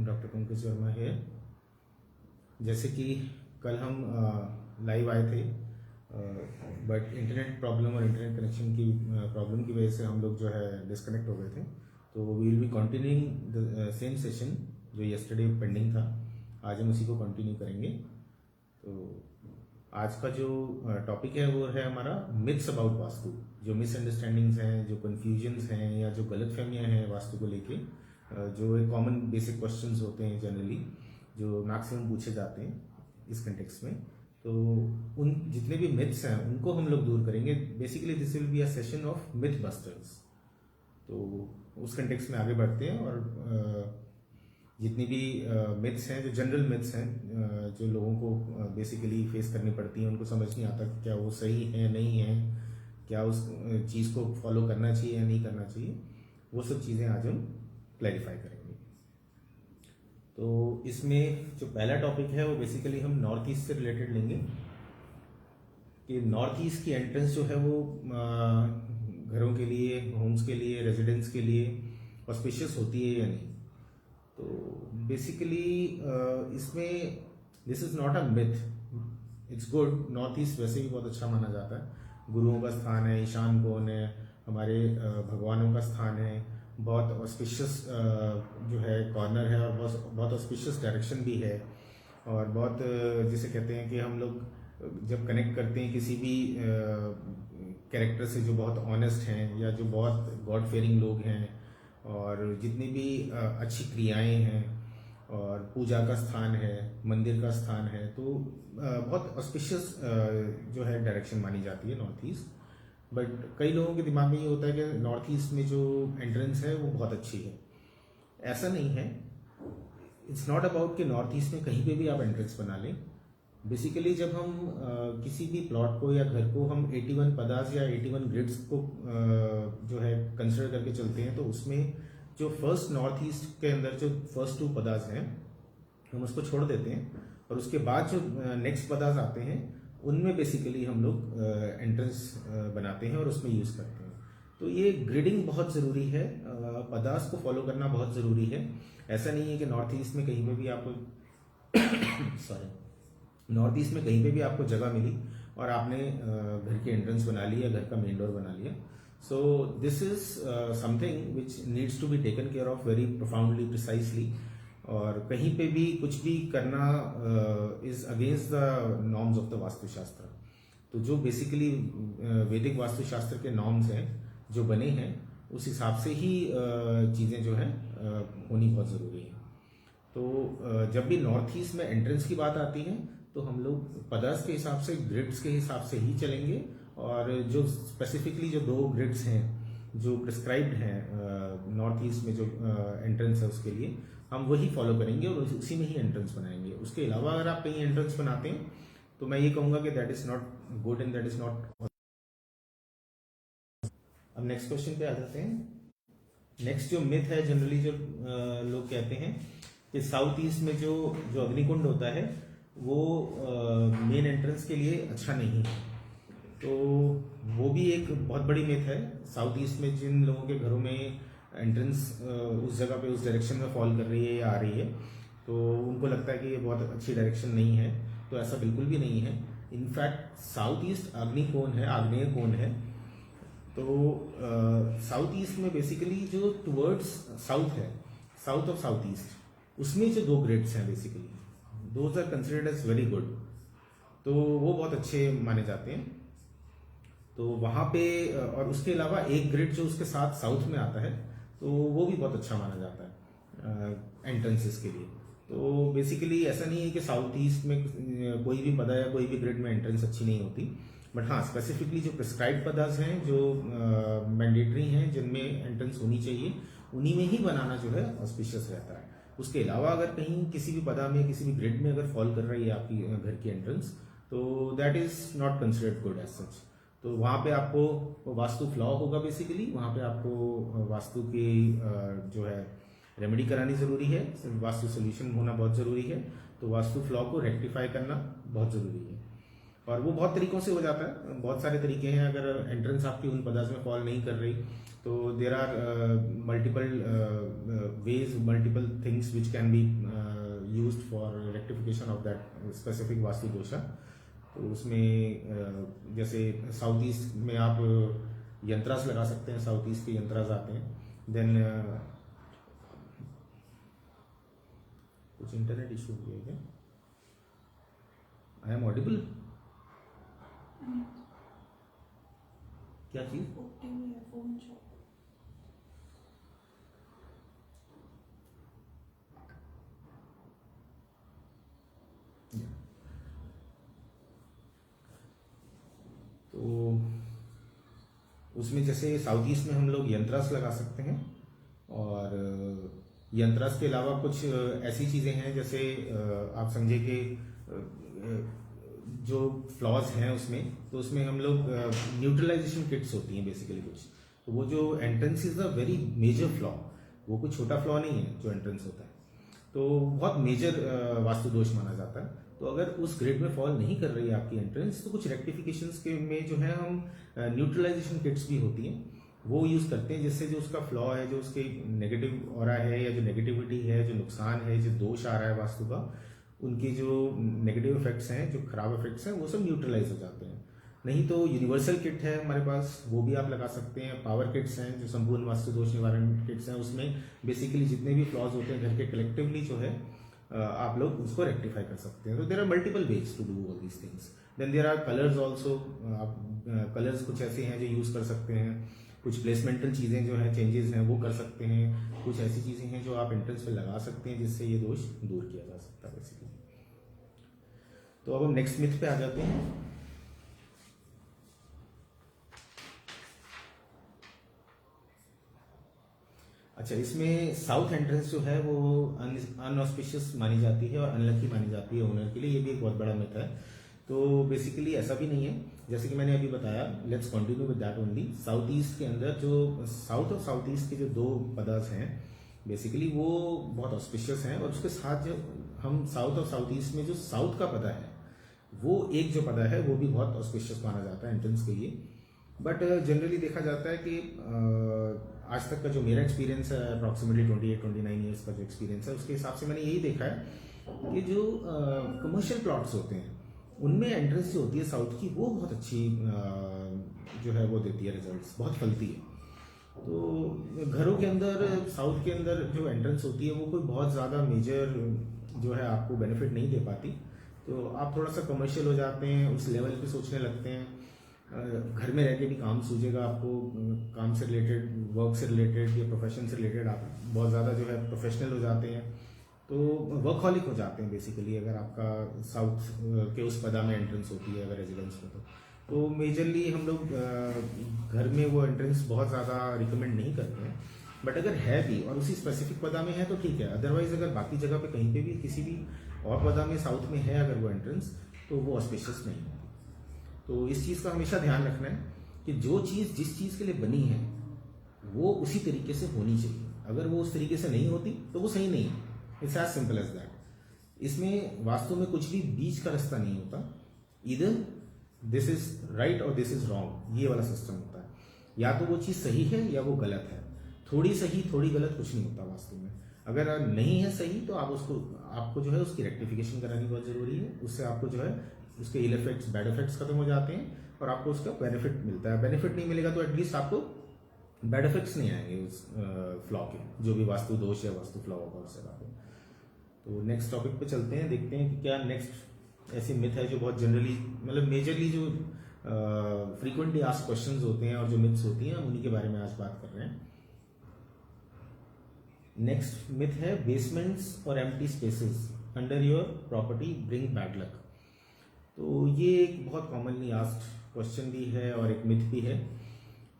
Doctor Pankaj Verma है। जैसे कि कल हम लाइव आए थे, बट इंटरनेट प्रॉब्लम और इंटरनेट कनेक्शन की प्रॉब्लम की वजह से हम लोग जो है डिस्कनेक्ट हो गए थे। तो we will be continuing the same session जो यस्टरडे पेंडिंग था, आज हम उसी को कंटिन्यू करेंगे। तो आज का जो टॉपिक है वो है हमारा मिथ्स अबाउट वास्तु। जो मिसअंडरस्टैंडिंग्स हैं, जो कन्फ्यूजन्स हैं या जो गलतफहमियां हैं वास्तु को लेके, जो एक कॉमन बेसिक क्वेश्चंस होते हैं जनरली जो मैक्सिमम पूछे जाते हैं इस कंटेक्स्ट में। तो उन जितने भी मिथ्स हैं उनको हम लोग दूर करेंगे। Basically this will be a session of myth busters. तो उस कंटेक्स्ट में आगे बढ़ते हैं और जितनी भी मिथ्स हैं, जो जनरल मिथ्स हैं, जो लोगों को बेसिकली फेस करनी पड़ती हैं, उनको समझ नहीं आता क्या वो सही है नहीं है, क्या उस चीज़ को फॉलो करना चाहिए या नहीं करना चाहिए, वो सब चीज़ें आज हम क्लैरिफाई करेंगे। तो इसमें जो पहला टॉपिक है वो बेसिकली हम नॉर्थ ईस्ट से रिलेटेड लेंगे कि नॉर्थ ईस्ट की एंट्रेंस जो है वो घरों के लिए, होम्स के लिए, रेजिडेंस के लिए ऑस्पिशियस होती है या नहीं। तो बेसिकली इसमें this is not a myth, it's good. North east वैसे भी बहुत अच्छा माना जाता है। गुरुओं का स्थान है, ईशान कोण है, हमारे भगवानों का स्थान है, बहुत ऑस्पिशियस जो है कॉर्नर है और बहुत ऑस्पिशियस डायरेक्शन भी है। और बहुत जिसे कहते हैं कि हम लोग जब कनेक्ट करते हैं किसी भी कैरेक्टर से जो बहुत ऑनेस्ट हैं या जो बहुत गॉड फेयरिंग लोग हैं और जितनी भी अच्छी क्रियाएं हैं और पूजा का स्थान है, मंदिर का स्थान है, तो बहुत ऑस्पिशियस जो है डायरेक्शन मानी जाती है नॉर्थ ईस्ट। बट कई लोगों के दिमाग में ये होता है कि नॉर्थ ईस्ट में जो एंट्रेंस है वो बहुत अच्छी है। ऐसा नहीं है। इट्स नॉट अबाउट कि नॉर्थ ईस्ट में कहीं पे भी आप एंट्रेंस बना लें। बेसिकली जब हम किसी भी प्लॉट को या घर को हम 81 पदास या 81 ग्रिड्स को जो है कंसिडर करके चलते हैं, तो उसमें जो फर्स्ट नॉर्थ ईस्ट के अंदर जो फर्स्ट 2 पदास हैं हम उसको छोड़ देते हैं और उसके बाद जो नेक्स्ट पदास आते हैं उनमें बेसिकली हम लोग एंट्रेंस बनाते हैं और उसमें यूज करते हैं। तो ये ग्रिडिंग बहुत ज़रूरी है, पदास को फॉलो करना बहुत ज़रूरी है। ऐसा नहीं है कि नॉर्थ ईस्ट में कहीं पे भी आपको नॉर्थ ईस्ट में कहीं पे भी आपको जगह मिली और आपने घर की एंट्रेंस बना ली या घर का मेन डोर बना लिया। So this is something which needs to be taken care of very profoundly, precisely. और कहीं पे भी कुछ भी करना is against the norms of the vastushastra. तो जो बेसिकली वैदिक वास्तुशास्त्र के नॉर्म्स हैं जो बने हैं उस हिसाब से ही चीज़ें जो है होनी बहुत ज़रूरी है। तो जब भी नॉर्थ ईस्ट में एंट्रेंस की बात आती है तो हम लोग पदास के हिसाब से, ग्रिड्स के हिसाब से ही चलेंगे। और जो स्पेसिफिकली जो 2 ग्रिड्स हैं जो प्रिस्क्राइब्ड हैं नॉर्थ ईस्ट में जो एंट्रेंस है उसके लिए हम वही फॉलो करेंगे और उसी में ही एंट्रेंस बनाएंगे। उसके अलावा अगर आप कहीं एंट्रेंस बनाते हैं तो मैं ये कहूँगा कि that is not good and that is not. अब नेक्स्ट क्वेश्चन पे आ जाते हैं। नेक्स्ट जो मिथ है जनरली जो लोग कहते हैं कि साउथ ईस्ट में जो अग्निकुंड होता है वो मेन एंट्रेंस के लिए अच्छा नहीं है। तो वो भी एक बहुत बड़ी मिथ है। साउथ ईस्ट में जिन लोगों के घरों में एंट्रेंस उस जगह पे उस डायरेक्शन में फॉल कर रही है या आ रही है तो उनको लगता है कि ये बहुत अच्छी डायरेक्शन नहीं है। तो ऐसा बिल्कुल भी नहीं है। इनफैक्ट साउथ ईस्ट आग्नेय कोण है। तो साउथ ईस्ट में बेसिकली जो टुवर्ड्स साउथ है, साउथ ऑफ साउथ ईस्ट, उसमें जो 2 ग्रिड्स हैं basically those are considered as very good. तो वो बहुत अच्छे माने जाते हैं। तो वहां पे और उसके अलावा एक ग्रिड जो उसके साथ साउथ में आता है तो वो भी बहुत अच्छा माना जाता है एंट्रेंसेस के लिए। तो बेसिकली ऐसा नहीं है कि साउथ ईस्ट में कोई भी पदा या कोई भी ग्रिड में एंट्रेंस अच्छी नहीं होती। बट हाँ, स्पेसिफिकली जो प्रिस्क्राइब्ड पदास हैं जो मैंडेटरी हैं जिनमें एंट्रेंस होनी चाहिए उन्हीं में ही बनाना जो है ऑस्पिशियस रहता है। उसके अलावा अगर कहीं किसी भी पदा में, किसी भी ग्रिड में अगर फॉल कर रही है आपकी घर की एंट्रेंस तो that is not considered good as such. तो वहां पे आपको वास्तु फ्लॉ होगा। बेसिकली वहां पे आपको वास्तु की जो है रेमेडी करानी जरूरी है, वास्तु सोल्यूशन होना बहुत जरूरी है। तो वास्तु फ्लॉ को रेक्टिफाई करना बहुत जरूरी है। और वो बहुत तरीकों से हो जाता है, बहुत सारे तरीके हैं। अगर एंट्रेंस आपकी उन पदार्थ में फॉल नहीं कर रही तो there are multiple ways, multiple things which can be used for rectification of that specific vastu dosha. तो उसमें जैसे साउथ ईस्ट में आप यंत्रास लगा सकते हैं, साउथ ईस्ट के यंत्रास आते हैं। देन कुछ इंटरनेट इशू हो गया क्या? I am audible? क्या चीज? तो उसमें जैसे साउथ ईस्ट में हम लोग यंत्रास लगा सकते हैं, और यंत्रास के अलावा कुछ ऐसी चीजें हैं जैसे आप समझे कि जो फ्लॉज हैं उसमें, तो उसमें हम लोग न्यूट्रलाइजेशन किट्स होती हैं बेसिकली कुछ। तो वो जो entrance is a very major flaw, वो कोई छोटा फ्लॉ नहीं है जो एंट्रेंस होता है, तो बहुत मेजर वास्तु दोष माना जाता है। तो अगर उस ग्रेड में फॉल नहीं कर रही है आपकी एंट्रेंस, तो कुछ रेक्टिफिकेशंस के में जो है हम न्यूट्रलाइजेशन किट्स भी होती हैं, वो यूज करते हैं, जिससे जो उसका फ्लॉ है, जो उसके नेगेटिव ऑरा है या जो नेगेटिविटी है, जो नुकसान है, जो दोष आ रहा है वास्तु का, उनके जो नेगेटिव इफेक्ट्स हैं, जो खराब इफेक्ट्स हैं, वो सब न्यूट्रलाइज हो जाते हैं। नहीं तो यूनिवर्सल किट है हमारे पास, वो भी आप लगा सकते हैं। पावर किट्स हैं जो संपूर्ण वास्तु दोष निवारण किट्स हैं, उसमें बेसिकली जितने भी फ्लॉज होते हैं घर के कलेक्टिवली जो है आप लोग उसको रेक्टिफाई कर सकते हैं। तो there are multiple ways to do all these things. Then there are colours also, आप कलर्स कुछ ऐसे हैं जो यूज कर सकते हैं। कुछ प्लेसमेंटल चीजें जो हैं, चेंजेस हैं, वो कर सकते हैं। कुछ ऐसी चीजें हैं जो आप एंट्रेंस पे लगा सकते हैं, जिससे ये दोष दूर किया जा सकता है बेसिकली। तो अब हम नेक्स्ट मिथ पे आ जाते हैं। अच्छा, इसमें साउथ एंट्रेंस जो है वो अनऑस्पिशियस मानी जाती है और अनलकी मानी जाती है ओनर के लिए। ये भी एक बहुत बड़ा मिथ है। तो बेसिकली ऐसा भी नहीं है, जैसे कि मैंने अभी बताया। Let's continue with that only. South east के अंदर जो साउथ और साउथ ईस्ट के जो दो पदार्थ हैं बेसिकली वो बहुत ऑस्पिशियस हैं, और उसके साथ जो हम साउथ और साउथ ईस्ट में जो साउथ का पदा है, वो एक जो पदा है वो भी बहुत ऑस्पिशियस माना जाता है एंट्रेंस के लिए। बट जनरली देखा जाता है कि आज तक का जो मेरा एक्सपीरियंस है, अप्रॉक्सीमेटली 28-29 ईयर्स का जो एक्सपीरियंस है, उसके हिसाब से मैंने यही देखा है कि जो कमर्शियल प्लॉट्स होते हैं उनमें एंट्रेंस जो होती है साउथ की, वो बहुत अच्छी जो है वो देती है रिजल्ट्स, बहुत फलती है। तो घरों के अंदर साउथ के अंदर जो एंट्रेंस होती है वो कोई बहुत ज़्यादा मेजर जो है आपको बेनिफिट नहीं दे पाती। तो आप थोड़ा सा कमर्शियल हो जाते हैं, उस लेवल पे सोचने लगते हैं। घर में रह के भी काम सूझेगा आपको, काम से रिलेटेड, वर्क से रिलेटेड या प्रोफेशन से रिलेटेड आप बहुत ज़्यादा जो है प्रोफेशनल हो जाते हैं। तो वर्कहॉलिक हो जाते हैं बेसिकली, अगर आपका साउथ के उस पदा में एंट्रेंस होती है अगर रेजिडेंस में। तो मेजरली हम लोग घर में वो एंट्रेंस बहुत ज़्यादा रिकमेंड नहीं करते हैं। बट अगर है भी और उसी स्पेसिफिक पदा में है तो ठीक है। अदरवाइज अगर बाकी जगह पे कहीं पे भी किसी भी और पदा में साउथ में है अगर वो एंट्रेंस, तो वो ऑस्पिशियस नहीं है। तो इस चीज़ का हमेशा ध्यान रखना है कि जो चीज़ जिस चीज़ के लिए बनी है वो उसी तरीके से होनी चाहिए। अगर वो उस तरीके से नहीं होती तो वो सही नहीं है। It's as simple as that. इसमें वास्तव में कुछ भी बीच का रास्ता नहीं होता। इधर दिस इज राइट और दिस इज रॉन्ग, ये वाला सिस्टम होता है। या तो वो चीज़ सही है या वो गलत है। थोड़ी सही थोड़ी गलत कुछ नहीं होता वास्तव में। अगर नहीं है सही तो आपको जो है उसकी रेक्टिफिकेशन करानी बहुत जरूरी है। उससे आपको जो है उसके इल इफेक्ट्स, बैड इफेक्ट्स खत्म हो जाते हैं और आपको उसका बेनिफिट मिलता है। बेनिफिट नहीं मिलेगा तो एटलीस्ट आपको बैड इफेक्ट्स नहीं आएंगे उस फ्लॉ के, जो भी वास्तु दोष या वास्तु फ्लॉ होगा उससे आपको। तो नेक्स्ट टॉपिक पे चलते हैं, देखते हैं कि क्या नेक्स्ट ऐसी मिथ है जो बहुत जनरली, मतलब मेजरली जो फ्रीक्वेंटली आस्क्ड क्वेश्चंस होते हैं और जो मिथ्स होती हैं, उन्हीं के बारे में आज बात कर रहे हैं। नेक्स्ट मिथ है बेसमेंट्स और empty spaces under your property bring bad luck. तो ये एक बहुत कॉमनली आस्क्ड क्वेश्चन भी है और एक मिथ भी है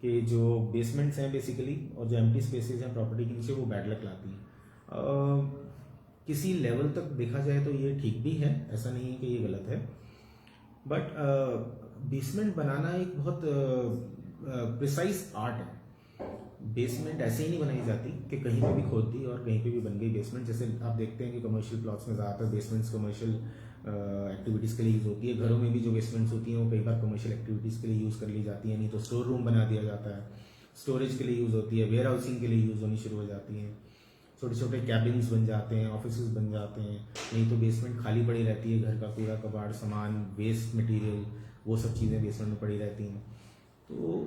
कि जो बेसमेंट्स हैं बेसिकली और जो एम्प्टी स्पेसेस हैं प्रॉपर्टी के नीचे, वो बैड लक लाती हैं। किसी लेवल तक देखा जाए तो ये ठीक भी है, ऐसा नहीं है कि ये गलत है। बट बेसमेंट बनाना एक बहुत प्रिसाइज आर्ट है। बेसमेंट ऐसे ही नहीं बनाई जाती कि कहीं पे भी खोद दी और कहीं पे भी बन गई बेसमेंट। जैसे आप देखते हैं कि कमर्शियल प्लॉट्स में ज़्यादातर बेसमेंट्स कमर्शियल एक्टिविटीज़ के लिए यूज़ होती है। घरों में भी जो बेसमेंट्स होती हैं वो कई बार कमर्शियल एक्टिविटीज़ के लिए यूज़ कर ली जाती हैं, नहीं तो स्टोर रूम बना दिया जाता है, स्टोरेज के लिए यूज़ होती है, वेयर हाउसिंग के लिए यूज़ होनी शुरू हो जाती हैं, छोटे छोटे कैबिन्स बन जाते हैं, ऑफिसेज बन जाते हैं, नहीं तो बेसमेंट खाली पड़ी रहती है, घर का कूड़ा कबाड़ सामान वेस्ट मटेरियल वो सब चीज़ें बेसमेंट में पड़ी रहती हैं। तो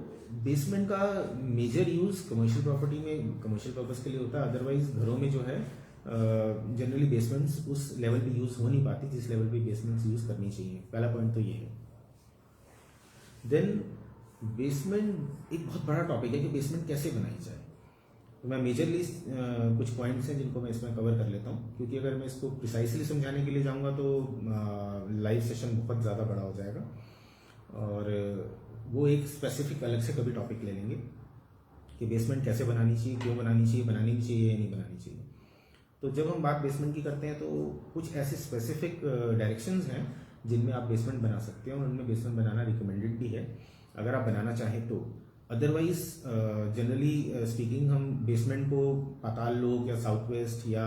बेसमेंट का मेजर यूज़ कमर्शियल प्रॉपर्टी में कमर्शियल पर्पज़ के लिए होता है। अदरवाइज घरों में जो है जनरली बेसमेंट्स उस लेवल पे यूज़ हो नहीं पाती जिस लेवल पे बेसमेंट्स यूज़ करनी चाहिए। पहला पॉइंट तो ये है। देन बेसमेंट एक बहुत बड़ा टॉपिक है कि बेसमेंट कैसे बनाई जाए। तो मैं मेजरली कुछ पॉइंट्स हैं जिनको मैं इसमें कवर कर लेता हूँ, क्योंकि अगर मैं इसको प्रिसाइसली समझाने के लिए जाऊँगा तो लाइव सेशन बहुत ज़्यादा बड़ा हो जाएगा, और वो एक स्पेसिफिक अलग से कभी टॉपिक ले लेंगे कि बेसमेंट कैसे बनानी चाहिए, क्यों बनानी चाहिए, बनानी भी चाहिए या नहीं बनानी चाहिए। तो जब हम बात बेसमेंट की करते हैं तो कुछ ऐसे स्पेसिफिक डायरेक्शंस हैं जिनमें आप बेसमेंट बना सकते हैं, और उनमें बेसमेंट बनाना रिकमेंडेड भी है अगर आप बनाना चाहें तो। अदरवाइज जनरली स्पीकिंग हम बेसमेंट को पाताल लोक या साउथ वेस्ट या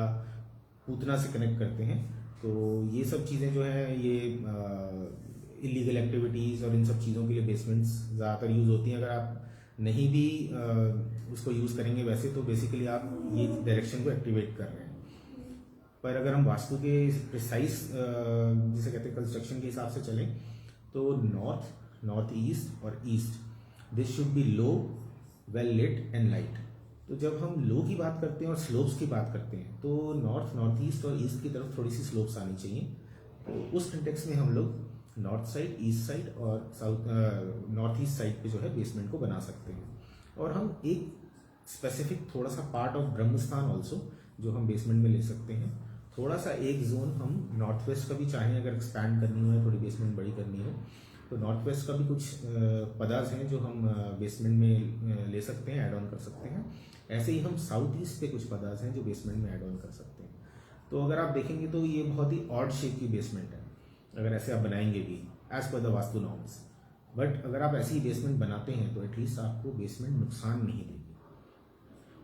पूतना से कनेक्ट करते हैं। तो ये सब चीज़ें जो है ये इलीगल एक्टिविटीज़ और इन सब चीज़ों के लिए बेसमेंट्स ज़्यादातर यूज़ होती हैं। अगर आप नहीं भी उसको यूज़ करेंगे वैसे तो बेसिकली आप ये डायरेक्शन को एक्टिवेट कर रहे हैं। पर अगर हम वास्तु के प्रिसाइज जिसे कहते हैं कंस्ट्रक्शन के हिसाब से चलें तो नॉर्थ, नॉर्थ ईस्ट और east this should be low, well lit and light. तो जब हम लो की बात करते हैं और स्लोप्स की बात करते हैं तो नॉर्थ, नॉर्थ ईस्ट और ईस्ट की तरफ थोड़ी सी स्लोप्स आनी चाहिए। तो उस कंटेक्स में हम लोग नॉर्थ साइड, ईस्ट साइड और साउथ नॉर्थ ईस्ट साइड पे जो है बेसमेंट को बना सकते हैं। और हम एक स्पेसिफिक थोड़ा सा पार्ट ऑफ ब्रह्मस्थान ऑल्सो जो हम बेसमेंट में ले सकते हैं। थोड़ा सा एक जोन हम नॉर्थ वेस्ट का भी चाहें अगर एक्सपैंड करनी हो या थोड़ी बेसमेंट बड़ी करनी हो तो नॉर्थ वेस्ट का भी कुछ पदार्थ हैं जो हम बेसमेंट में ले सकते हैं, ऐड ऑन कर सकते हैं। ऐसे ही हम साउथ ईस्ट पे कुछ पदार्थ हैं जो बेसमेंट में ऐड ऑन कर सकते हैं। तो अगर आप देखेंगे तो ये बहुत ही ऑड शेप की बेसमेंट है अगर ऐसे आप बनाएंगे भी as per the vastu norms. But अगर आप ऐसी ही बेसमेंट बनाते हैं तो एटलीस्ट आपको बेसमेंट नुकसान नहीं देगी,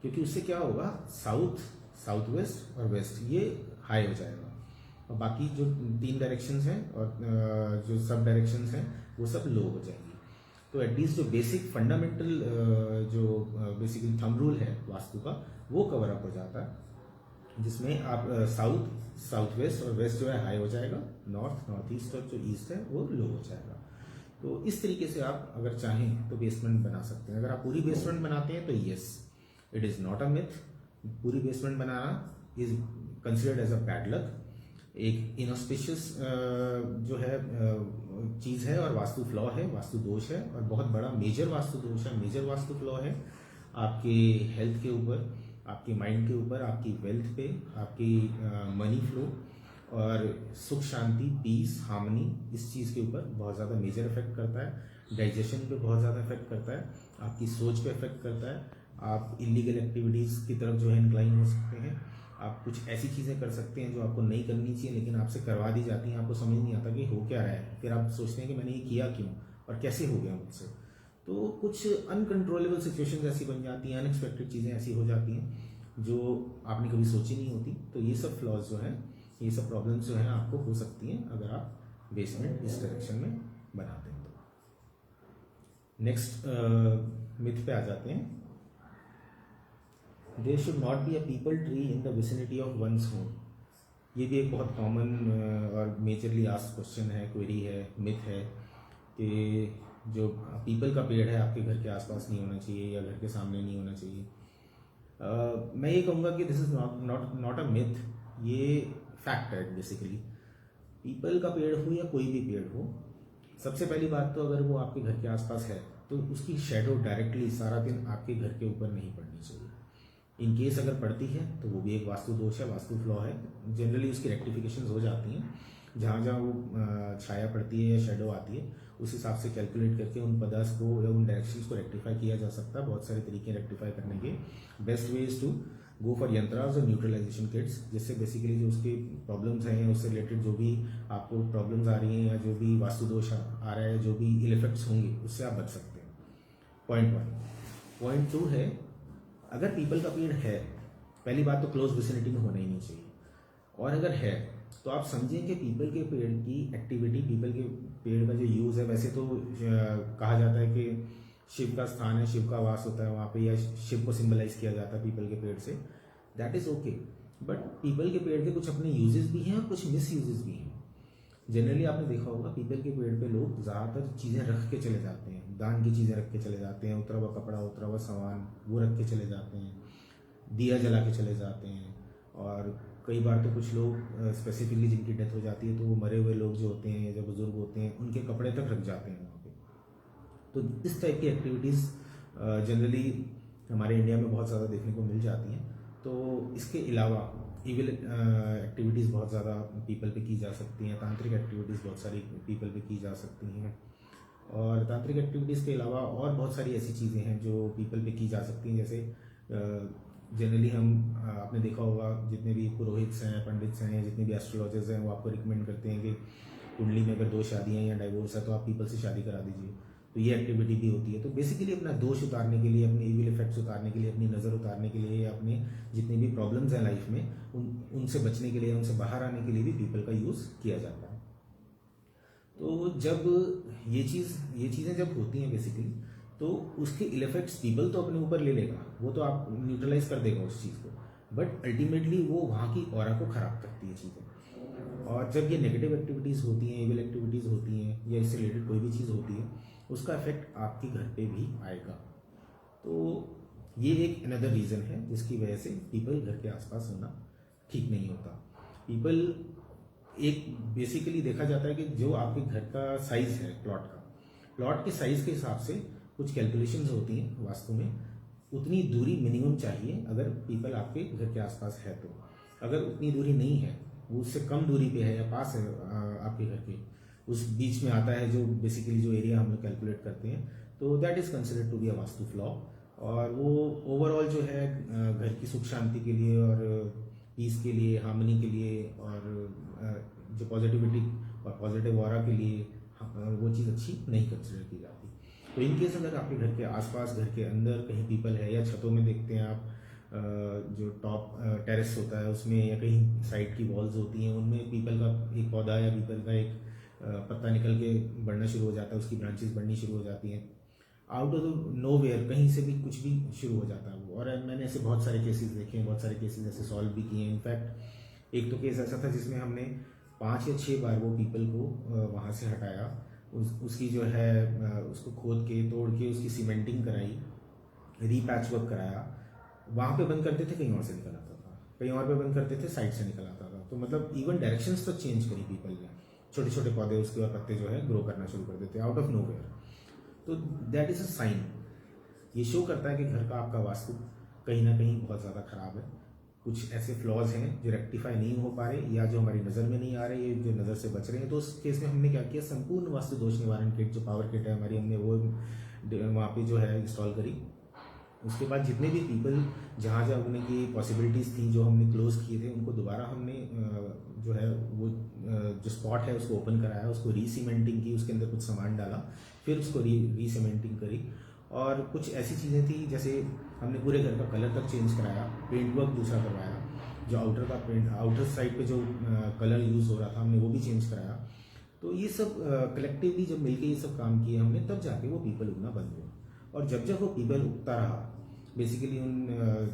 क्योंकि उससे क्या होगा, साउथ, साउथ वेस्ट और वेस्ट ये हाई हो जाएगा और बाकी जो 3 डायरेक्शंस हैं और जो सब डायरेक्शंस हैं वो सब लो हो जाएंगी। तो एटलीस्ट जो बेसिक फंडामेंटल जो बेसिकली थंब रूल है वास्तु का वो कवर अप हो जाता है, जिसमें आप साउथ, साउथ वेस्ट और वेस्ट जो है हाई हो जाएगा, नॉर्थ, नॉर्थ ईस्ट और जो ईस्ट है वो लो हो जाएगा। तो इस तरीके से आप अगर चाहें तो बेसमेंट बना सकते हैं। अगर आप पूरी बेसमेंट बनाते हैं तो yes, it is not a myth. पूरी बेसमेंट बनाना is considered as a bad luck, एक इनऑस्पिशियस जो है चीज़ है और वास्तु फ्लॉ है, वास्तु दोष है और बहुत बड़ा मेजर वास्तु दोष है, मेजर वास्तु फ्लॉ है आपके हेल्थ के ऊपर, आपके माइंड के ऊपर, आपकी वेल्थ पे, आपकी मनी फ्लो और सुख शांति, पीस, हार्मनी, इस चीज़ के ऊपर बहुत ज़्यादा मेजर इफेक्ट करता है। डाइजेशन पे बहुत ज़्यादा इफेक्ट करता है, आपकी सोच पे इफेक्ट करता है। आप इलीगल एक्टिविटीज़ की तरफ जो है इंक्लाइन हो सकते हैं। आप कुछ ऐसी चीज़ें कर सकते हैं जो आपको नहीं करनी चाहिए लेकिन आपसे करवा दी जाती हैं, आपको समझ नहीं आता कि हो क्या रहा है, फिर आप सोचते हैं कि मैंने ये किया क्यों और कैसे हो गया मुझसे। तो कुछ अनकंट्रोलेबल सिचुएशंस ऐसी बन जाती हैं, अनएक्सपेक्टेड चीज़ें ऐसी हो जाती हैं जो आपने कभी सोची नहीं होती। तो ये सब फ्लॉज जो हैं, ये सब प्रॉब्लम्स जो हैं आपको हो सकती हैं अगर आप बेसमेंट इस डायरेक्शन में बनाते हैं। तो नेक्स्ट मिथ पे आ जाते हैं। There should not be a peepal tree in the vicinity of one's home. ये भी एक बहुत कॉमन और मेजरली आस्क्ड क्वेश्चन है, क्वेरी है, मिथ है कि जो पीपल का पेड़ है आपके घर के आसपास नहीं होना चाहिए या घर के सामने नहीं होना चाहिए। मैं ये कहूँगा कि this is not a myth, ये फैक्ट है बेसिकली। पीपल का पेड़ हो या कोई भी पेड़ हो, सबसे पहली बात तो अगर वो आपके घर के आसपास है तो उसकी शेडो डायरेक्टली सारा दिन आपके घर के ऊपर नहीं पड़नी चाहिए। इन केस अगर पड़ती है तो वो भी एक वास्तु दोष है, वास्तु फ्लॉ है। जनरली उसकी रेक्टिफिकेशंस हो जाती हैं, जहाँ जहाँ वो छाया पड़ती है या शेडो आती है उस हिसाब से कैलकुलेट करके उन पदार्थ को या उन डायरेक्शंस को रेक्टिफाई किया जा सकता है। बहुत सारे तरीके रेक्टिफाई करने के। Best way is to go for yantras और न्यूट्रलाइजेशन किट्स, जिससे बेसिकली जो उसके प्रॉब्लम्स हैं उससे रिलेटेड जो भी आपको प्रॉब्लम्स आ रही हैं या जो भी वास्तु दोष आ रहा है, जो भी इल इफेक्ट्स होंगे उससे आप बच सकते हैं। पॉइंट 1। पॉइंट 2 है, अगर पीपल का पेड़ है, पहली बात तो क्लोज विसिनिटी में होना ही नहीं चाहिए, और अगर है तो आप समझें कि पीपल के पेड़ की एक्टिविटी, पीपल के पेड़ का जो यूज़ है, वैसे तो कहा जाता है कि शिव का स्थान है, शिव का वास होता है वहाँ पे, या शिव को सिंबलाइज किया जाता है पीपल के पेड़ से, that is okay. But people के पेड़ के कुछ अपने यूजेस भी हैं और कुछ मिस यूजेस भी हैं। जनरली आपने देखा होगा पीपल के पेड़ पे लोग ज़्यादातर चीज़ें रख के चले जाते हैं, दान की चीज़ें रख के चले जाते हैं, उतरा हुआ कपड़ा, उतरा हुआ सामान वो रख के चले जाते हैं, दिया जला के चले जाते हैं। और कई बार तो कुछ लोग स्पेसिफिकली जिनकी डेथ हो जाती है तो वो मरे हुए लोग जो होते हैं या जो बुजुर्ग होते हैं उनके कपड़े तक रख जाते हैं वहाँ पे। तो इस टाइप की एक्टिविटीज़ जनरली हमारे इंडिया में बहुत ज़्यादा देखने को मिल जाती हैं। तो इसके अलावा इविल एक्टिविटीज़ बहुत ज़्यादा पीपल पे की जा सकती हैं, तांत्रिक एक्टिविटीज़ बहुत सारी पीपल पे की जा सकती हैं। और तांत्रिक एक्टिविटीज़ के अलावा और बहुत सारी ऐसी चीज़ें हैं जो पीपल पे की जा सकती हैं। जैसे जनरली आपने देखा होगा जितने भी पुरोहित हैं, पंडित्स हैं, जितने भी एस्ट्रोलॉजर्स हैं, वो आपको रिकमेंड करते हैं कि कुंडली में अगर 2 शादियाँ या डाइवोर्स है तो आप पीपल से शादी करा दीजिए। तो ये एक्टिविटी भी होती है। तो बेसिकली अपना दोष उतारने के लिए, अपने इविल इफेक्ट्स उतारने के लिए, अपनी नज़र उतारने के लिए, या अपने जितनी भी प्रॉब्लम्स हैं लाइफ में उनसे बचने के लिए, उनसे बाहर आने के लिए भी पीपल का यूज़ किया जाता है। तो जब ये चीज़ें जब होती हैं बेसिकली, तो उसके इफेक्ट्स पीपल तो अपने ऊपर ले लेगा, वो तो आप न्यूट्रलाइज कर देगा उस चीज़ को, बट अल्टीमेटली वो वहाँ की ऑरा को ख़राब करती है चीज़ें। और जब ये नेगेटिव एक्टिविटीज़ होती हैं, इविल एक्टिविटीज़ होती हैं, या इससे रिलेटेड कोई भी चीज़ होती है, उसका इफेक्ट आपके घर पे भी आएगा। तो ये एक अनदर रीज़न है जिसकी वजह से पीपल घर के आसपास होना ठीक नहीं होता। पीपल एक बेसिकली देखा जाता है कि जो आपके घर का साइज़ है, प्लॉट के साइज़ के हिसाब से कुछ कैलकुलेशंस होती हैं वास्तु में, उतनी दूरी मिनिमम चाहिए अगर पीपल आपके घर के आसपास है। तो अगर उतनी दूरी नहीं है, वो उससे कम दूरी पे है या पास है आपके घर के, उस बीच में आता है जो बेसिकली जो एरिया हम लोग कैलकुलेट करते हैं, तो that is considered to be a vastu flaw. और वो ओवरऑल जो है घर की सुख शांति के लिए और पीस के लिए, हार्मनी के लिए, और जो पॉजिटिविटी और पॉजिटिव ऑरा के लिए वो चीज़ अच्छी नहीं कंसिडर की जाती। तो इन केस अगर आपके घर के आसपास, घर के अंदर कहीं पीपल है, या छतों में देखते हैं आप जो टॉप टेरेस होता है उसमें, या कहीं साइड की वॉल्स होती हैं उनमें पीपल का एक पौधा या पीपल का एक पत्ता निकल के बढ़ना शुरू हो जाता है, उसकी ब्रांचेस बढ़नी शुरू हो जाती हैं, आउट ऑफ नो वेयर कहीं से भी कुछ भी शुरू हो जाता है वो। और मैंने ऐसे बहुत सारे केसेस देखे हैं, बहुत सारे केसेस ऐसे सॉल्व भी किए हैं। इनफैक्ट एक तो केस ऐसा था जिसमें हमने 5 या 6 बार वो पीपल को वहाँ से हटाया, उसकी जो है उसको खोद के, तोड़ के, उसकी सीमेंटिंग कराई, रीपैच वर्क कराया, वहाँ पे बंद करते थे कहीं और से निकल आता था, कहीं और पे बंद करते थे साइड से निकल आता था। तो मतलब इवन डायरेक्शंस तक चेंज करी पीपल ने, छोटे छोटे पौधे उसके बाद पत्ते जो है ग्रो करना शुरू कर देते आउट ऑफ नो वेयर। तो दैट इज़ अ साइन, ये शो करता है कि घर का आपका वास्तु कहीं ना कहीं बहुत ज़्यादा ख़राब है, कुछ ऐसे फ्लॉज हैं जो रेक्टिफाई नहीं हो पा रहे, या जो हमारी नज़र में नहीं आ रहे, जो नज़र से बच रहे हैं। तो उस केस में हमने क्या किया, संपूर्ण वास्तु दोष निवारण किट, जो पावर किट है हमारी, हमने वो वहाँ पे जो है इंस्टॉल करी। उसके बाद जितने भी पीपल जहाँ जहाँ उनकी पॉसिबिलिटीज़ थी जो हमने क्लोज़ किए थे, उनको दोबारा हमने जो है वो जो स्पॉट है उसको ओपन कराया, उसको रीसीमेंटिंग की, उसके अंदर कुछ सामान डाला, फिर उसको रीसीमेंटिंग करी। और कुछ ऐसी चीज़ें थी जैसे हमने पूरे घर का कलर तक चेंज कराया, पेंट वर्क दूसरा करवाया, जो आउटर साइड पे जो कलर यूज़ हो रहा था हमने वो भी चेंज कराया। तो ये सब कलेक्टिवली जब मिलके ये सब काम किए हमने, तब जाके वो पीपल उगना बंद हुआ। और जब जब वो पीपल उगता रहा, basically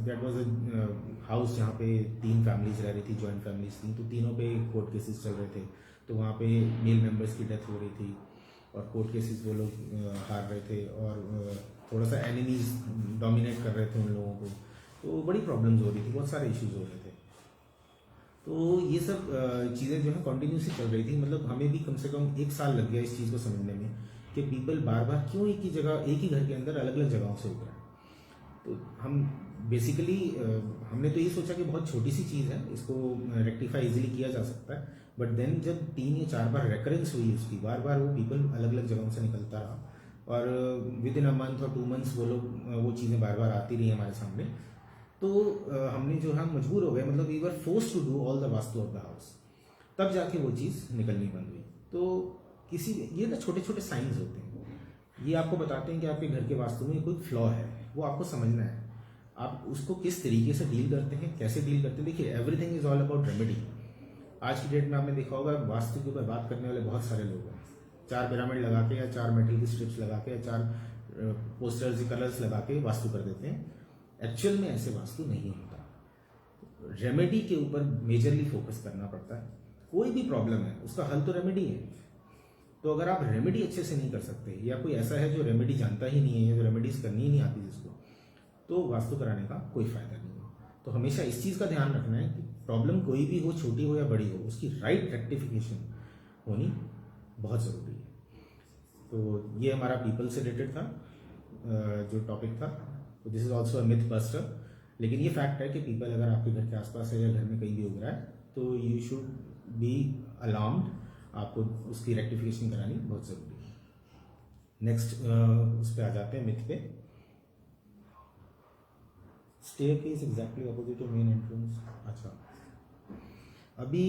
that was a house जहाँ पे 3 फैमिलीज रह रही थी, जॉइंट फैमिलीज थी, तो तीनों पे कोर्ट केसेस चल रहे थे। तो वहाँ पे मेल मेंबर्स की डेथ हो रही थी और कोर्ट केसेस वो लोग हार रहे थे, और थोड़ा सा एनिमीज डोमिनेट कर रहे थे उन लोगों को। तो बड़ी प्रॉब्लम्स हो रही थी, बहुत सारे इश्यूज हो रहे थे। तो ये सब चीज़ें जो है कॉन्टीन्यूसली चल रही थी। मतलब हमें भी कम से कम 1 साल लग गया इस चीज़ को समझने में कि पीपल बार बार क्यों एक ही जगह, एक ही घर के अंदर अलग अलग जगहों से उग रहा है। तो हम बेसिकली हमने तो ये सोचा कि बहुत छोटी सी चीज़ है, इसको रेक्टिफाई इजीली किया जा सकता है। बट देन जब 3 या 4 बार रेकरेंस हुई उसकी, बार बार वो पीपल अलग अलग जगहों से निकलता रहा, और विद इन अ मंथ और 2 मंथ्स वो लोग वो चीज़ें बार बार आती रही हमारे सामने। तो हमने जो है मजबूर हो गए, मतलब we were forced to do all the vastu of the house, तब जाके वो चीज़ निकलनी बंद हुई। तो ये ना छोटे छोटे साइंस होते हैं, ये आपको बताते हैं कि आपके घर के वास्तु में कोई फ्लॉ है, वो आपको समझना है। आप उसको किस तरीके से डील करते हैं, कैसे डील करते हैं। देखिए, everything is all about remedy. आज की डेट में आपने देखा होगा वास्तु के ऊपर बात करने वाले बहुत सारे लोग हैं, 4 पिरामिड लगा के या 4 मेटल की स्ट्रिप्स लगा के या 4 पोस्टर्स कलर्स लगा के वास्तु कर देते हैं। एक्चुअल में ऐसे वास्तु नहीं होता। रेमेडी के ऊपर मेजरली फोकस करना पड़ता है। कोई भी प्रॉब्लम है उसका हल तो रेमेडी है। तो अगर आप रेमेडी अच्छे से नहीं कर सकते या कोई ऐसा है जो रेमेडी जानता ही नहीं है या जो रेमेडीज करनी ही नहीं आती जिसको, तो वास्तु कराने का कोई फायदा नहीं है। तो हमेशा इस चीज़ का ध्यान रखना है कि प्रॉब्लम कोई भी हो, छोटी हो या बड़ी हो, उसकी राइट रेक्टिफिकेशन होनी बहुत ज़रूरी है। तो ये हमारा पीपल से रिलेटेड था जो टॉपिक था। तो this is also a myth buster. लेकिन ये फैक्ट है कि पीपल अगर आपके घर के आसपास है या घर में कहीं भी उग रहा है तो यू शुड बी अलार्म्ड, आपको उसकी रेक्टिफिकेशन करानी बहुत ज़रूरी है। नेक्स्ट उस पर आ जाते हैं मिथ पे। Staircase exactly opposite to main entrance. अच्छा, अभी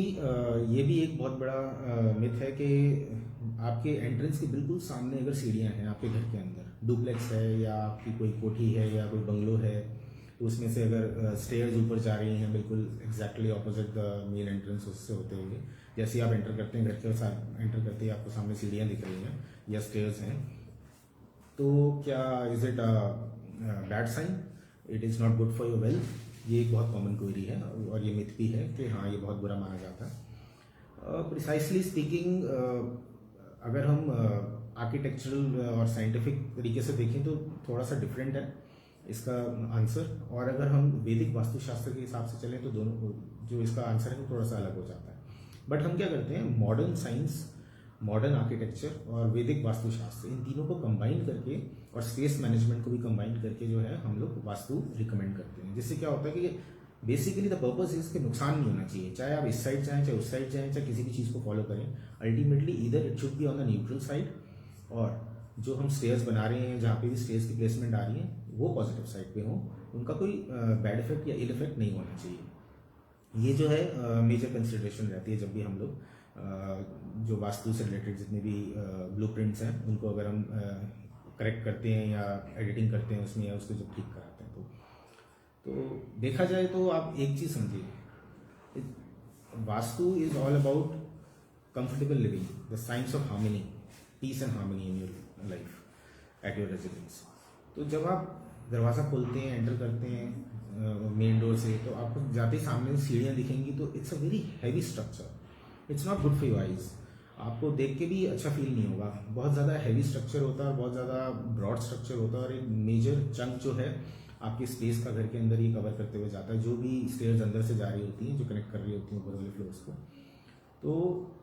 ये भी एक बहुत बड़ा मिथ है कि आपके एंट्रेंस के बिल्कुल सामने अगर सीढ़ियाँ हैं आपके घर के अंदर, डुप्लेक्स है या आपकी कोई कोठी है या कोई बंगलो है, तो उसमें से अगर स्टेयर्स ऊपर जा रही हैं बिल्कुल exactly opposite the main entrance, उससे होते हुए जैसे आप एंटर करते हैं घर के साथ एंटर करते ही आपको सामने सीढ़ियाँ दिख रही हैं या स्टेयर्स हैं, तो क्या is it a bad sign? It is not good for your wealth. ये एक बहुत कॉमन क्वेरी है और ये मिथ भी है कि हाँ ये बहुत बुरा माना जाता है। प्रिसाइसली स्पीकिंग, अगर हम आर्किटेक्चरल और साइंटिफिक तरीके से देखें तो थोड़ा सा डिफरेंट है इसका आंसर, और अगर हम वैदिक वास्तुशास्त्र के हिसाब से चलें तो दोनों जो इसका आंसर है वो थोड़ा सा अलग हो जाता है। बट हम क्या करते हैं, मॉडर्न साइंस, मॉडर्न आर्किटेक्चर और वैदिक वास्तुशास्त्र, इन तीनों को कंबाइन करके और स्पेस मैनेजमेंट को भी कंबाइन करके जो है हम लोग वास्तु रिकमेंड करते हैं। जिससे क्या होता है कि बेसिकली द पर्पस इज के नुकसान नहीं होना चाहिए, चाहे आप इस साइड जाएं चाहे उस साइड जाएं चाहे किसी भी चीज़ को फॉलो करें, अल्टीमेटली इधर it should be on the neutral side, और जो हम स्टेयर्स बना रहे हैं जहाँ पे भी स्टेयर्स की प्लेसमेंट आ रही है वो पॉजिटिव साइड पे हो, उनका कोई बैड इफेक्ट या इल इफेक्ट नहीं होना चाहिए। ये जो है मेजर कंसिडरेशन रहती है जब भी हम लोग जो वास्तु से रिलेटेड जितने भी ब्लूप्रिंट्स हैं उनको अगर हम करेक्ट करते हैं या एडिटिंग करते हैं उसमें या उसको जब ठीक कराते हैं तो देखा जाए तो आप एक चीज़ समझिए, vastu is all about comfortable living, the science of harmony, peace and harmony in your life at your residence. तो जब आप दरवाज़ा खोलते हैं, एंटर करते हैं मेन डोर से, तो आपको जाते ही सामने सीढ़ियाँ दिखेंगी, तो it's a very heavy structure, it's not good for your eyes. आपको देख के भी अच्छा फील नहीं होगा, बहुत ज़्यादा हैवी स्ट्रक्चर होता है, बहुत ज़्यादा ब्रॉड स्ट्रक्चर होता है, और एक मेजर चंक जो है आपकी स्पेस का घर के अंदर ही कवर करते हुए जाता है, जो भी स्टेयर्स अंदर से जा रही होती हैं जो कनेक्ट कर रही होती हैं ऊपर वाले फ्लोर्स को। तो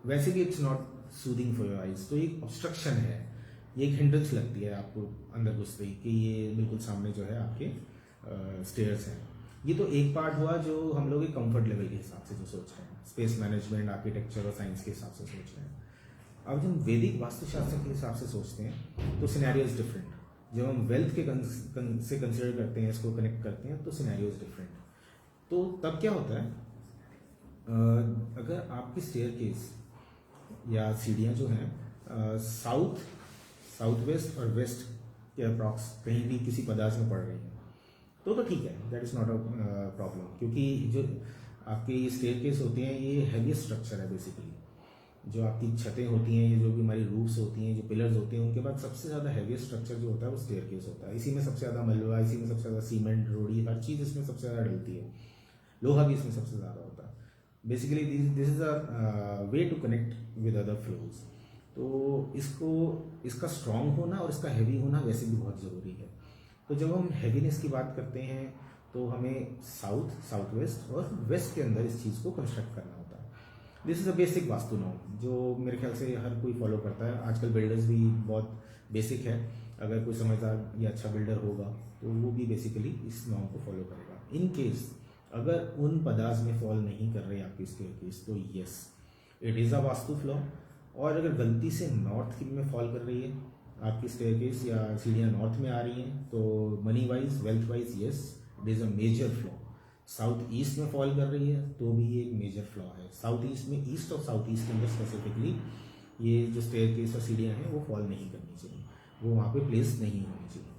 वैसे भी it's not soothing for your eyes, तो एक ऑब्स्ट्रक्शन है, ये एक हिंड्रेंस लगती है आपको अंदर घुसते ही कि ये बिल्कुल सामने जो है आपके स्टेयर्स हैं। ये तो एक पार्ट हुआ जो हम लोग एक कंफर्ट लेवल के हिसाब से जो सोच रहे हैं, स्पेस मैनेजमेंट, आर्किटेक्चर और साइंस के हिसाब से सोच रहे हैं। अब जब हम वैदिक वास्तुशास्त्र के हिसाब से सोचते हैं तो सिनेरियो इज डिफरेंट। जब हम वेल्थ के से कंसिडर करते हैं, इसको कनेक्ट करते हैं, तो सिनेरियो इज डिफरेंट। तो तब क्या होता है, अगर आपकी स्टेयरकेस या सीढ़ियाँ जो हैं साउथ वेस्ट और वेस्ट के अप्रॉक्स कहीं भी किसी पदार्थ में पड़ रही हैं तो ठीक है, that is not a problem, क्योंकि जो आपकी स्टेयरकेस होती हैं ये हैवी स्ट्रक्चर है बेसिकली। जो आपकी छतें होती हैं, ये जो भी हमारी रूफ्स होती हैं, जो पिलर्स होते हैं, उनके बाद सबसे ज़्यादा हैवी स्ट्रक्चर जो होता है वो स्टेयरकेस होता है। इसी में सबसे ज़्यादा मलबा, इसी में सबसे ज़्यादा सीमेंट, रोड़ी, हर चीज़ इसमें सबसे ज़्यादा डलती है, लोहा भी इसमें सबसे ज़्यादा होता है। Basically this is a way to connect with other floors. तो इसका स्ट्रॉन्ग होना और इसका हैवी होना वैसे भी बहुत ज़रूरी है। तो जब हम हैवीनेस की बात करते हैं तो हमें साउथ वेस्ट और वेस्ट के अंदर इस चीज़ को कंस्ट्रक्ट करना होता है। This is a basic vastu norm जो मेरे ख्याल से हर कोई फॉलो करता है। आजकल बिल्डर्स भी बहुत बेसिक है, अगर कोई समझदार या अच्छा बिल्डर होगा तो वो भी बेसिकली इस नॉर्म को फॉलो करेगा। इन केस अगर उन पदार्थ में फॉल नहीं कर रहे आपकी स्टेयरकेस तो yes, it is a vastu flaw. और अगर गलती से नॉर्थ में फॉल कर रही है आपकी स्टेयरकेस या सीढ़ियाँ नॉर्थ में आ रही हैं तो money wise, wealth wise, yes it is a major flaw. South east में फॉल कर रही है तो भी ये एक मेजर फ्लॉ है। साउथ ईस्ट में, ईस्ट और साउथ ईस्ट के अंदर स्पेसिफिकली ये जो स्टेयरकेस और सीढ़ियाँ हैं वो फॉल नहीं करनी चाहिए, वो वहाँ पे प्लेस नहीं होनी चाहिए।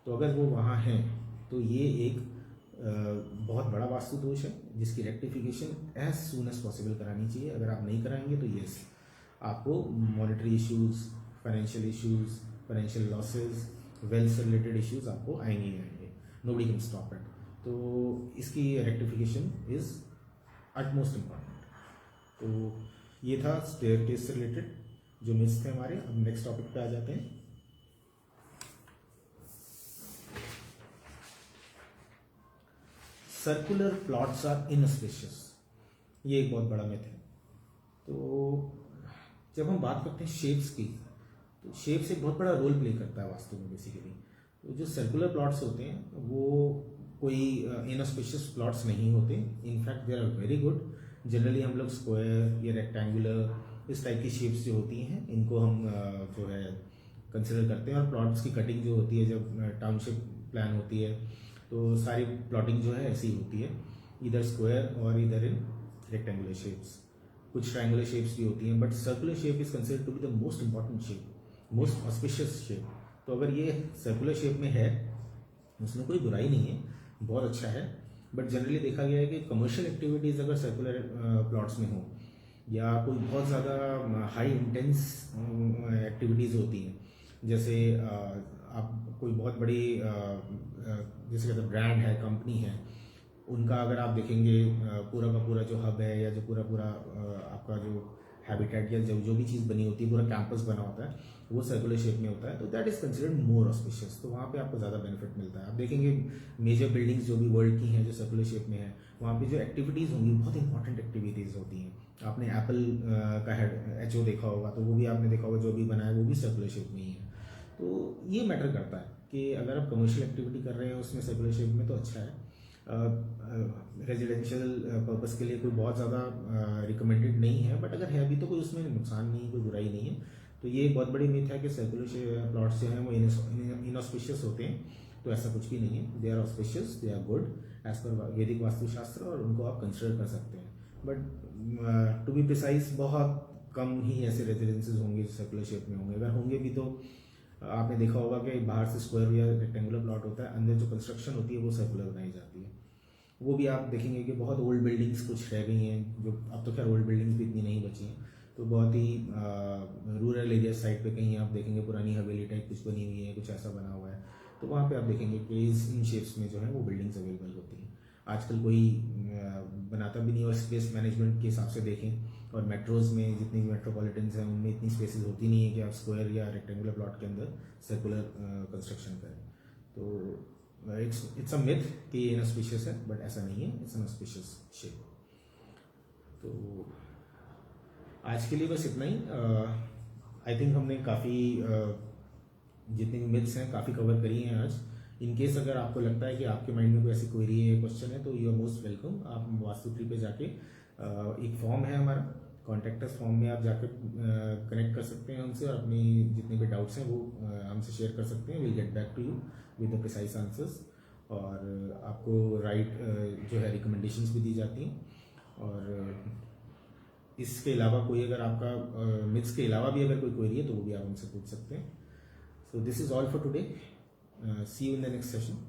तो अगर वो वहाँ हैं तो ये एक बहुत बड़ा वास्तु दोष है जिसकी rectification as soon as possible करानी चाहिए। अगर आप नहीं कराएंगे तो यस, आपको monetary issues, financial losses, wealth से रिलेटेड इश्यूज आपको आएंगे ही आएंगे। Nobody can stop it. तो इसकी रेक्टिफिकेशन इज अटमोस्ट इम्पॉर्टेंट। तो ये था स्टेयरकेस से रिलेटेड जो मिथ्स थे हमारे। अब नेक्स्ट टॉपिक पे आ जाते हैं। सर्कुलर प्लॉट्स आर इनस्पेशियस, ये एक बहुत बड़ा मिथ है। तो जब हम बात करते हैं शेप्स की, तो शेप्स एक बहुत बड़ा रोल प्ले करता है वास्तु में बेसिकली। तो जो सर्कुलर प्लॉट्स होते हैं वो कोई इनस्पेशियस प्लॉट्स नहीं होते। In fact they are very good. Generally हम लोग स्क्वायर या रेक्टेंगुलर इस टाइप की शेप्स जो होती हैं इनको हम जो है कंसिडर करते हैं। और प्लॉट्स की कटिंग जो होती है, जब टाउनशिप प्लान होती है तो सारी प्लॉटिंग जो है ऐसी होती है, इधर स्क्वायर और इधर इन रेक्टेंगुलर शेप्स। कुछ ट्रायंगुलर शेप्स भी होती हैं, but circular shape is considered to be the most important shape, most auspicious shape. तो अगर ये सर्कुलर शेप में है उसमें कोई बुराई नहीं है, बहुत अच्छा है। बट जनरली देखा गया है कि कमर्शियल एक्टिविटीज़ अगर सर्कुलर प्लॉट्स में हो या कोई बहुत ज़्यादा हाई इंटेंस एक्टिविटीज़ होती हैं, जैसे आप कोई बहुत बड़ी जैसे कहते हैं ब्रांड है, कंपनी है, उनका अगर आप देखेंगे पूरा का पूरा जो हब है या जो पूरा आपका जो हैबिटेट या जो भी चीज़ बनी होती है, पूरा कैंपस बना होता है, वो सर्कुलर शेप में होता है, तो that is considered more auspicious. तो वहाँ पे आपको ज़्यादा बेनिफिट मिलता है। आप देखेंगे मेजर बिल्डिंग्स जो भी वर्ल्ड की हैं जो सर्कुलर शेप में है, वहाँ पे जो एक्टिविटीज़ होंगी बहुत इंपॉर्टेंट एक्टिविटीज़ होती हैं। आपने एप्पल का हेड HO देखा होगा, तो वो भी आपने देखा होगा, जो भी बना है वो भी सर्कुलर शेप में ही है। तो ये मैटर करता है कि अगर आप कमर्शियल एक्टिविटी कर रहे हैं उसमें सर्कुलर शेप में तो अच्छा है। रेजिडेंशियल पर्पस के लिए कोई बहुत ज़्यादा रिकमेंडेड नहीं है, बट अगर है भी तो कोई उसमें नुकसान नहीं, कोई बुराई नहीं है। तो ये बहुत बड़ी मिथ है कि सर्कुलर प्लॉट्स जो हैं वो इनऑस्पिशियस होते हैं, तो ऐसा कुछ भी नहीं है। They are auspicious, they are good as per Vedic वास्तुशास्त्र, और उनको आप कंसिडर कर सकते हैं। बट टू बी प्रिसाइज बहुत कम ही ऐसे रेजिडेंसेज होंगे जो सर्कुलर शेप में होंगे। अगर होंगे भी तो आपने देखा होगा कि बाहर से स्क्वायर या रेक्टेंगुलर प्लॉट होता है, अंदर जो कंस्ट्रक्शन होती है वो सर्कुलर बनाई जाती है। वो भी आप देखेंगे कि बहुत ओल्ड बिल्डिंग्स कुछ रह गई हैं, जो अब तो खैर ओल्ड बिल्डिंग्स भी इतनी नहीं बची हैं। तो बहुत ही रूरल एरिया साइड पे कहीं आप देखेंगे पुरानी हवेली टाइप कुछ बनी हुई है, कुछ ऐसा बना हुआ है, तो वहाँ पे आप देखेंगे कि इन शेप्स में जो है वो बिल्डिंग्स अवेलेबल होती हैं। आजकल कोई बनाता भी नहीं, और स्पेस मैनेजमेंट के हिसाब से देखें और मेट्रोज़ में जितनी भी मेट्रोपॉलिटन्स हैं उनमें इतनी स्पेसेस होती नहीं है कि आप स्क्वायर या रेक्टेंगुलर प्लॉट के अंदर सर्कुलर कंस्ट्रक्शन करें। तो इट्स अ मिथ कि ये इनऑस्पिशियस है, बट ऐसा नहीं है, इट्स एन ऑस्पिशियस शेप। तो आज के लिए बस इतना ही। आई थिंक हमने काफ़ी जितनी भी मिथ्स हैं काफ़ी कवर करी हैं आज। इन केस अगर आपको लगता है कि आपके माइंड में कोई ऐसी क्वेरी है, क्वेश्चन है, तो यू आर मोस्ट वेलकम। आप वास्तु ट्री पे जाके एक फॉर्म है हमारा कॉन्टैक्ट अस, फॉर्म में आप जाकर कनेक्ट कर सकते हैं हमसे, और अपनी जितने भी डाउट्स हैं वो हमसे शेयर कर सकते हैं। Will get back to you with the precise answers, और आपको राइट जो है रिकमेंडेशंस भी दी जाती हैं। और इसके अलावा कोई अगर आपका मिथ्स के अलावा भी अगर कोई क्वेरी है तो वो भी आप हमसे पूछ सकते हैं। सो this is all for today. See you in the next session.